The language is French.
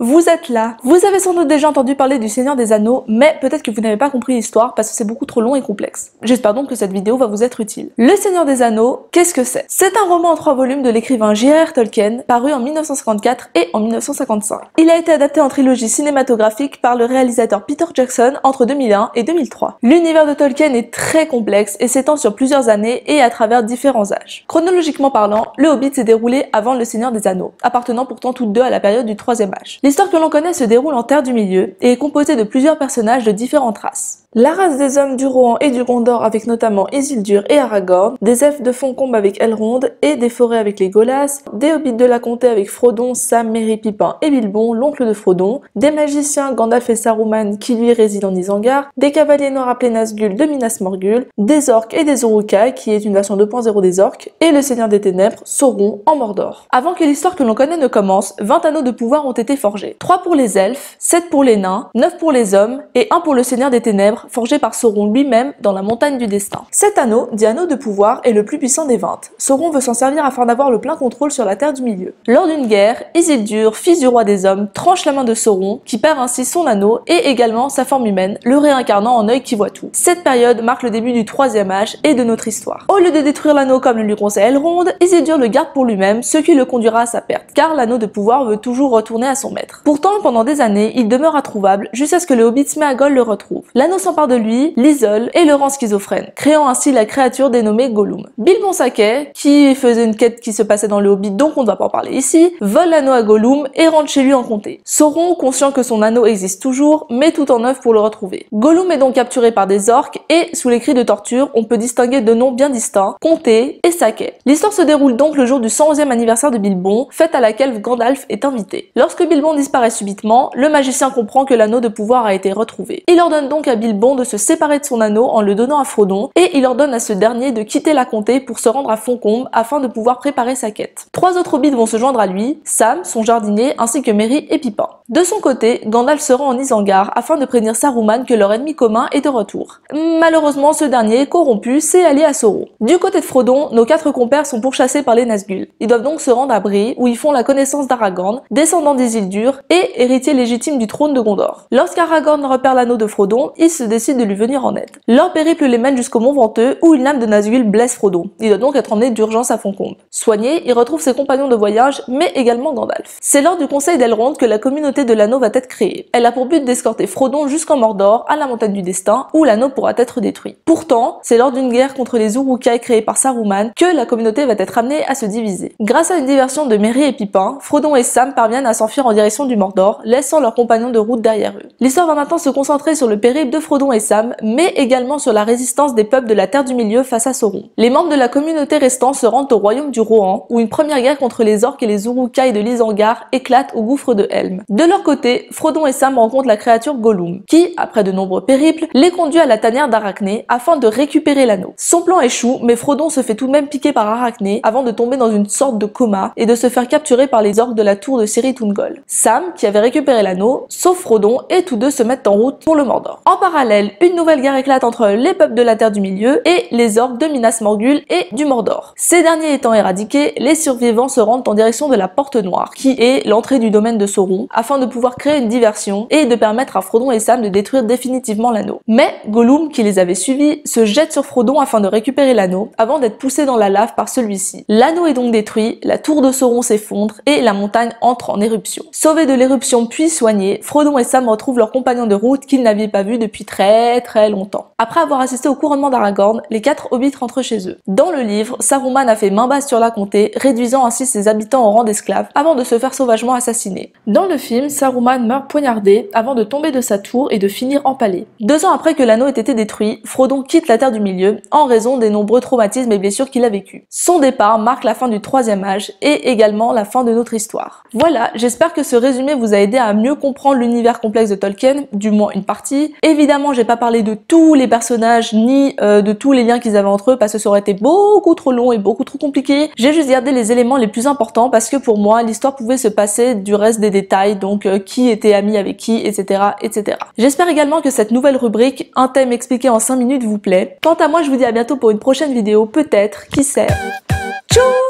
vous êtes là. Vous avez sans doute déjà entendu parler du Seigneur des Anneaux, mais peut-être que vous n'avez pas compris l'histoire parce que c'est beaucoup trop long et complexe. J'espère donc que cette vidéo va vous être utile. Le Seigneur des Anneaux, qu'est-ce que c'est? C'est un roman en 3 volumes de l'écrivain J.R.R. Tolkien, paru en 1954 et en 1955. Il a été adapté en trilogie cinématographique par le réalisateur Peter Jackson entre 2001 et 2003. L'univers de Tolkien est très complexe et s'étend sur plusieurs années et à travers différents âges. Chronologiquement parlant, le Hobbit s'est déroulé avant le Seigneur des Anneaux, appartenant pourtant toutes deux à la période du Troisième Âge. L'histoire que l'on connaît se déroule en Terre du Milieu et est composée de plusieurs personnages de différentes races. La race des hommes du Rohan et du Gondor avec notamment Isildur et Aragorn, des elfes de Foncombe avec Elrond et des forêts avec les Golas, des hobbits de la comté avec Frodon, Sam, Merry, Pippin et Bilbon, l'oncle de Frodon, des magiciens Gandalf et Saruman qui lui résident en Isengard, des cavaliers noirs appelés Nazgûl de Minas Morgul, des orques et des Uruk-hai qui est une version 2.0 des orques, et le Seigneur des Ténèbres, Sauron en Mordor. Avant que l'histoire que l'on connaît ne commence, 20 anneaux de pouvoir ont été forgés. 3 pour les elfes, 7 pour les nains, 9 pour les hommes et 1 pour le Seigneur des Ténèbres, forgé par Sauron lui-même dans la montagne du destin. Cet anneau, dit anneau de pouvoir, est le plus puissant des 20. Sauron veut s'en servir afin d'avoir le plein contrôle sur la Terre du Milieu. Lors d'une guerre, Isildur, fils du roi des hommes, tranche la main de Sauron, qui perd ainsi son anneau et également sa forme humaine, le réincarnant en œil qui voit tout. Cette période marque le début du Troisième Âge et de notre histoire. Au lieu de détruire l'anneau comme le lui conseille Elrond, Isildur le garde pour lui-même, ce qui le conduira à sa perte, car l'anneau de pouvoir veut toujours retourner à son maître. Pourtant, pendant des années, il demeure introuvable jusqu'à ce que le hobbit Sméagol le retrouve. L'anneau s'empare de lui, l'isole et le rend schizophrène, créant ainsi la créature dénommée Gollum. Bilbon Saquet, qui faisait une quête qui se passait dans le Hobbit donc on ne va pas en parler ici, vole l'anneau à Gollum et rentre chez lui en comté. Sauron, conscient que son anneau existe toujours, met tout en œuvre pour le retrouver. Gollum est donc capturé par des orques et, sous les cris de torture, on peut distinguer deux noms bien distincts, Comté et Saquet. L'histoire se déroule donc le jour du 111e anniversaire de Bilbon, fête à laquelle Gandalf est invité. Lorsque Bilbon disparaît subitement, le magicien comprend que l'anneau de pouvoir a été retrouvé. Il ordonne donc à Bilbon de se séparer de son anneau en le donnant à Frodon et il ordonne à ce dernier de quitter la comté pour se rendre à Foncombe afin de pouvoir préparer sa quête. 3 autres hobbits vont se joindre à lui, Sam, son jardinier, ainsi que Merry et Pippin. De son côté, Gandalf se rend en Isengard afin de prévenir Saruman que leur ennemi commun est de retour. Malheureusement, ce dernier, corrompu, s'est allié à Sauron. Du côté de Frodon, nos 4 compères sont pourchassés par les Nazgûl. Ils doivent donc se rendre à Bree où ils font la connaissance d'Aragorn, descendant d'Isildur et héritier légitime du trône de Gondor. Lorsqu'Aragorn repère l'anneau de Frodon, il se décide de lui venir en aide. Leur périple les mène jusqu'au Mont Venteux où une lame de Nazgûl blesse Frodon. Il doit donc être emmené d'urgence à Foncombe. Soigné, il retrouve ses compagnons de voyage, mais également Gandalf. C'est lors du conseil d'Elrond que la communauté de l'anneau va être créée. Elle a pour but d'escorter Frodon jusqu'en Mordor, à la montagne du destin, où l'anneau pourra être détruit. Pourtant, c'est lors d'une guerre contre les Uruk-hai créée par Saruman que la communauté va être amenée à se diviser. Grâce à une diversion de Merry et Pippin, Frodon et Sam parviennent à s'enfuir en direction du Mordor, laissant leurs compagnons de route derrière eux. L'histoire va maintenant se concentrer sur le périple de Frodon et Sam, mais également sur la résistance des peuples de la Terre du Milieu face à Sauron. Les membres de la communauté restant se rendent au royaume du Rohan, où une première guerre contre les orques et les Uruk-hai de l'Isengard éclate au gouffre de Helm. De leur côté, Frodon et Sam rencontrent la créature Gollum, qui, après de nombreux périples, les conduit à la tanière d'Arachné afin de récupérer l'anneau. Son plan échoue, mais Frodon se fait tout de même piquer par Arachné avant de tomber dans une sorte de coma et de se faire capturer par les orques de la tour de Cirith Ungol. Sam, qui avait récupéré l'anneau, sauve Frodon et tous deux se mettent en route pour le Mordor. En parallèle, une nouvelle guerre éclate entre les peuples de la Terre du Milieu et les orques de Minas Morgul et du Mordor. Ces derniers étant éradiqués, les survivants se rendent en direction de la Porte Noire, qui est l'entrée du domaine de Sauron, afin de pouvoir créer une diversion et de permettre à Frodon et Sam de détruire définitivement l'anneau. Mais Gollum, qui les avait suivis, se jette sur Frodon afin de récupérer l'anneau, avant d'être poussé dans la lave par celui-ci. L'anneau est donc détruit, la tour de Sauron s'effondre et la montagne entre en éruption. Sauvés de l'éruption puis soignés, Frodon et Sam retrouvent leurs compagnons de route qu'ils n'avaient pas vus depuis très longtemps. Après avoir assisté au couronnement d'Aragorn, les 4 hobbits rentrent chez eux. Dans le livre, Saruman a fait main basse sur la comté, réduisant ainsi ses habitants au rang d'esclaves, avant de se faire sauvagement assassiner. Dans le film, Saruman meurt poignardé avant de tomber de sa tour et de finir empalé. 2 ans après que l'anneau ait été détruit, Frodon quitte la Terre du Milieu en raison des nombreux traumatismes et blessures qu'il a vécus. Son départ marque la fin du Troisième Âge et également la fin de notre histoire. Voilà, j'espère que ce résumé vous a aidé à mieux comprendre l'univers complexe de Tolkien, du moins une partie. Évidemment, j'ai pas parlé de tous les personnages ni de tous les liens qu'ils avaient entre eux parce que ça aurait été beaucoup trop long et beaucoup trop compliqué. J'ai juste gardé les éléments les plus importants parce que pour moi, l'histoire pouvait se passer du reste des détails, donc qui était ami avec qui, etc. etc. J'espère également que cette nouvelle rubrique, un thème expliqué en 5 minutes, vous plaît. Quant à moi, je vous dis à bientôt pour une prochaine vidéo, peut-être, qui sait. Tchou!